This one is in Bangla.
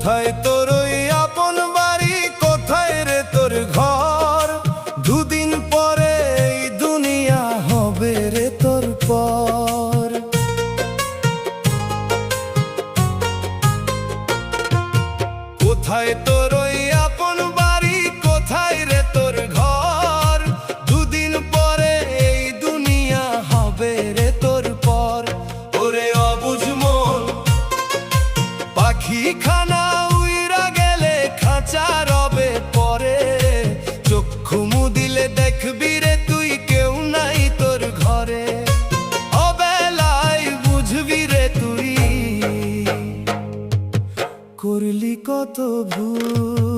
কোথায় তোর ওই আপন বাড়ি, কোথায় রে তোর ঘর? দুদিন পরে এই দুনিয়া হবে রে তোর পর। কোথায় তোর ওই আপন বাড়ি, কোথায় রে তোর ঘর? দুদিন পরে এই দুনিয়া হবে রে তোর পর। ওরে অবুঝ মন, পাখি খানা উইরা গেলে খাঁচা রবে পরে। চক্ষু মুদিলে দেখবি রে তুই কেউ নাই তোর ঘরে। অবেলায় বুঝবি রে তুই করলি কত ভুল।